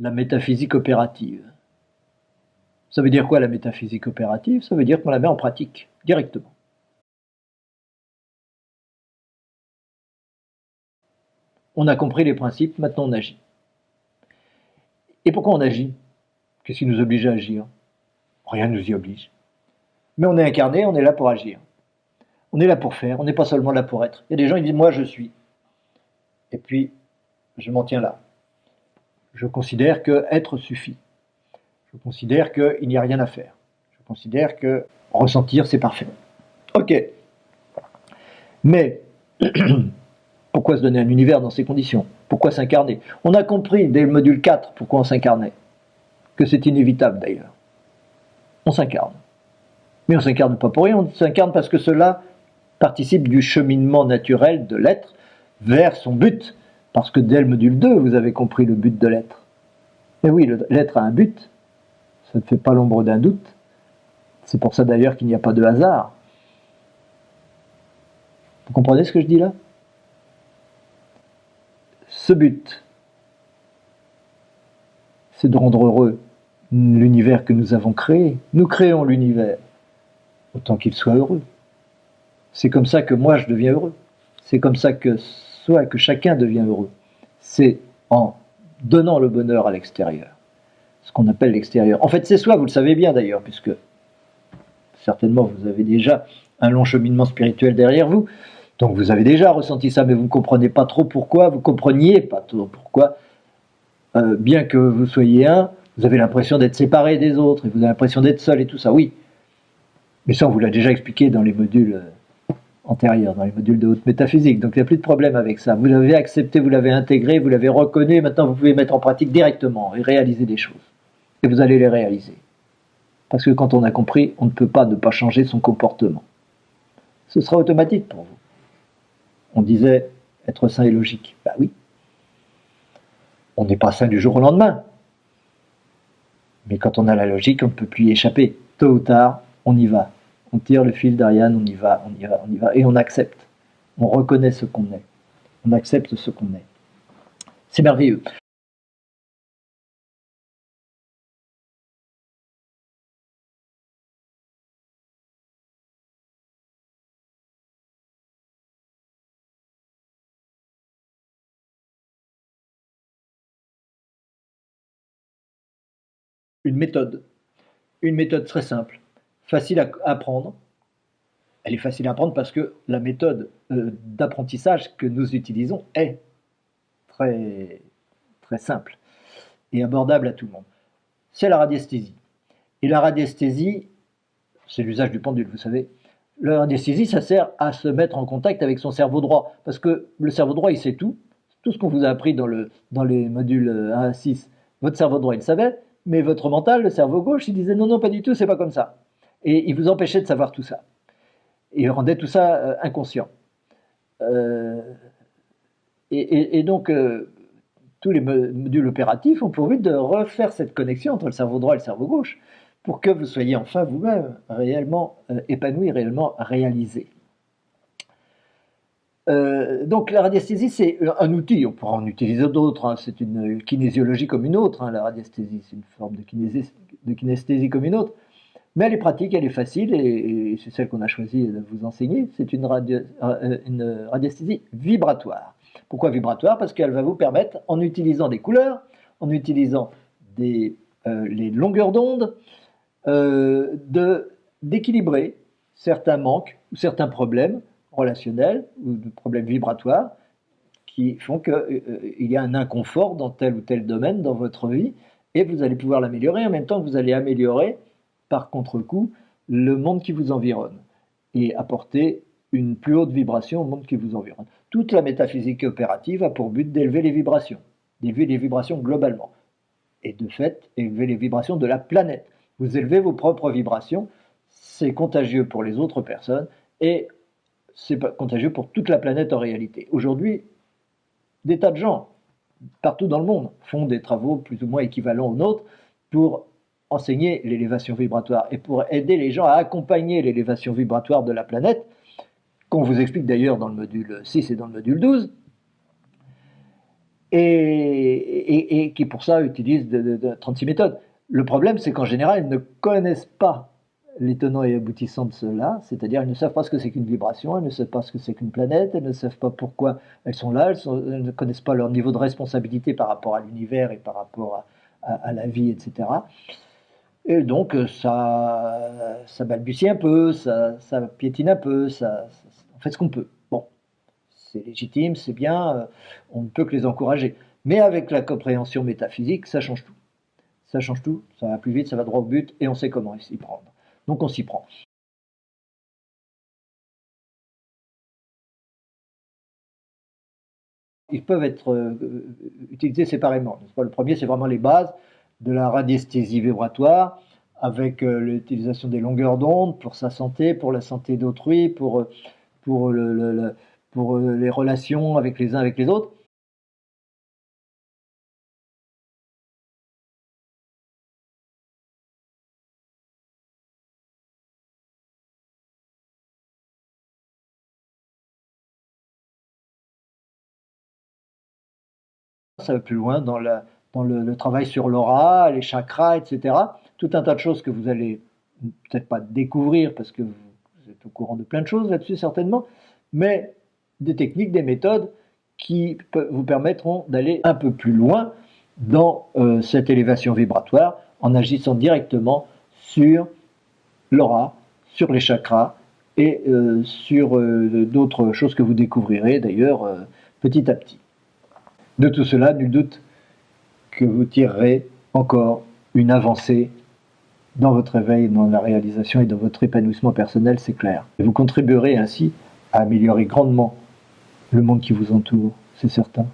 la métaphysique opérative. Ça veut dire quoi la métaphysique opérative? Ça veut dire qu'on la met en pratique, directement. On a compris les principes, maintenant on agit. Et pourquoi on agit? Qu'est-ce qui nous oblige à agir? Rien ne nous y oblige. Mais on est incarné, on est là pour agir. On est là pour faire, on n'est pas seulement là pour être. Il y a des gens qui disent « moi je suis ». Et puis, je m'en tiens là. Je considère que être suffit. Je considère qu'il n'y a rien à faire. Je considère que ressentir, c'est parfait. Ok. Mais, pourquoi se donner un univers dans ces conditions? Pourquoi s'incarner? On a compris dès le module 4 pourquoi on s'incarnait. Que c'est inévitable d'ailleurs. On s'incarne. Mais on ne s'incarne pas pour rien, on s'incarne parce que cela participe du cheminement naturel de l'être vers son but. Parce que dès le module 2, vous avez compris le but de l'être. Et oui, l'être a un but, ça ne fait pas l'ombre d'un doute. C'est pour ça d'ailleurs qu'il n'y a pas de hasard. Vous comprenez ce que je dis là? Ce but, c'est de rendre heureux l'univers que nous avons créé. Nous créons l'univers, autant qu'il soit heureux. C'est comme ça que moi je deviens heureux. C'est comme ça que chacun devient heureux. C'est en donnant le bonheur à l'extérieur. Ce qu'on appelle l'extérieur. En fait, c'est soi, vous le savez bien d'ailleurs, puisque certainement vous avez déjà un long cheminement spirituel derrière vous. Donc vous avez déjà ressenti ça, mais vous ne comprenez pas trop pourquoi, vous ne compreniez pas trop pourquoi. Bien que vous soyez un, vous avez l'impression d'être séparé des autres, et vous avez l'impression d'être seul et tout ça, oui. Mais ça, on vous l'a déjà expliqué dans les modules antérieurs, dans les modules de haute métaphysique, donc il n'y a plus de problème avec ça. Vous l'avez accepté, vous l'avez intégré, vous l'avez reconnu, et maintenant vous pouvez mettre en pratique directement et réaliser des choses. Et vous allez les réaliser. Parce que quand on a compris, on ne peut pas ne pas changer son comportement. Ce sera automatique pour vous. On disait être sain et logique. Ben oui. On n'est pas sain du jour au lendemain. Mais quand on a la logique, on ne peut plus y échapper. Tôt ou tard, on y va. On tire le fil d'Ariane, on y va, on y va, on y va. Et on accepte. On reconnaît ce qu'on est. On accepte ce qu'on est. C'est merveilleux. Une méthode très simple, facile à apprendre. Elle est facile à apprendre parce que la méthode d'apprentissage que nous utilisons est très, très simple et abordable à tout le monde. C'est la radiesthésie. Et la radiesthésie, c'est l'usage du pendule, vous savez. La radiesthésie, ça sert à se mettre en contact avec son cerveau droit. Parce que le cerveau droit, il sait tout. Tout ce qu'on vous a appris dans les modules 1 à 6, votre cerveau droit, il le savait. Mais votre mental, le cerveau gauche, il disait non, non, pas du tout, c'est pas comme ça. Et il vous empêchait de savoir tout ça. Et il rendait tout ça inconscient. Et donc, tous les modules opératifs ont pour but de refaire cette connexion entre le cerveau droit et le cerveau gauche pour que vous soyez enfin vous-même réellement épanoui, réellement réalisé. Donc la radiesthésie, c'est un outil, on pourra en utiliser d'autres, hein. C'est une kinésiologie comme une autre, hein, la radiesthésie, c'est une forme de kinesthésie comme une autre, mais elle est pratique, elle est facile, et c'est celle qu'on a choisi de vous enseigner, c'est une radiesthésie vibratoire. Pourquoi vibratoire? Parce qu'elle va vous permettre, en utilisant des couleurs, en utilisant les longueurs d'onde, d'équilibrer certains manques ou certains problèmes relationnels ou de problèmes vibratoires qui font qu'il y a un inconfort dans tel ou tel domaine dans votre vie et vous allez pouvoir l'améliorer en même temps que vous allez améliorer par contre-coup le monde qui vous environne et apporter une plus haute vibration au monde qui vous environne. Toute la métaphysique opérative a pour but d'élever les vibrations globalement et de fait élever les vibrations de la planète. Vous élevez vos propres vibrations, c'est contagieux pour les autres personnes et c'est contagieux pour toute la planète en réalité. Aujourd'hui, des tas de gens, partout dans le monde, font des travaux plus ou moins équivalents aux nôtres pour enseigner l'élévation vibratoire et pour aider les gens à accompagner l'élévation vibratoire de la planète, qu'on vous explique d'ailleurs dans le module 6 et dans le module 12. et qui pour ça utilisent 36 méthodes. Le problème, c'est qu'en général, ils ne connaissent pas les tenants et aboutissants de cela, c'est-à-dire ils ne savent pas ce que c'est qu'une vibration, ils ne savent pas ce que c'est qu'une planète, ils ne savent pas pourquoi elles sont là, elles ne connaissent pas leur niveau de responsabilité par rapport à l'univers et par rapport à la vie, etc. Et donc ça balbutie un peu, ça piétine un peu, on fait ce qu'on peut. Bon, c'est légitime, c'est bien, on ne peut que les encourager. Mais avec la compréhension métaphysique, ça change tout. Ça change tout, ça va plus vite, ça va droit au but, et on sait comment s'y prendre. Donc on s'y prend. Ils peuvent être utilisés séparément. Le premier, c'est vraiment les bases de la radiesthésie vibratoire, avec l'utilisation des longueurs d'onde pour sa santé, pour la santé d'autrui, pour, pour les relations avec les uns avec les autres. Ça va plus loin dans le travail sur l'aura, les chakras, etc. Tout un tas de choses que vous allez peut-être pas découvrir parce que vous êtes au courant de plein de choses là-dessus certainement, mais des techniques, des méthodes qui vous permettront d'aller un peu plus loin dans cette élévation vibratoire en agissant directement sur l'aura, sur les chakras et sur d'autres choses que vous découvrirez d'ailleurs petit à petit. De tout cela, nul doute que vous tirerez encore une avancée dans votre éveil, dans la réalisation et dans votre épanouissement personnel, c'est clair. Et vous contribuerez ainsi à améliorer grandement le monde qui vous entoure, c'est certain.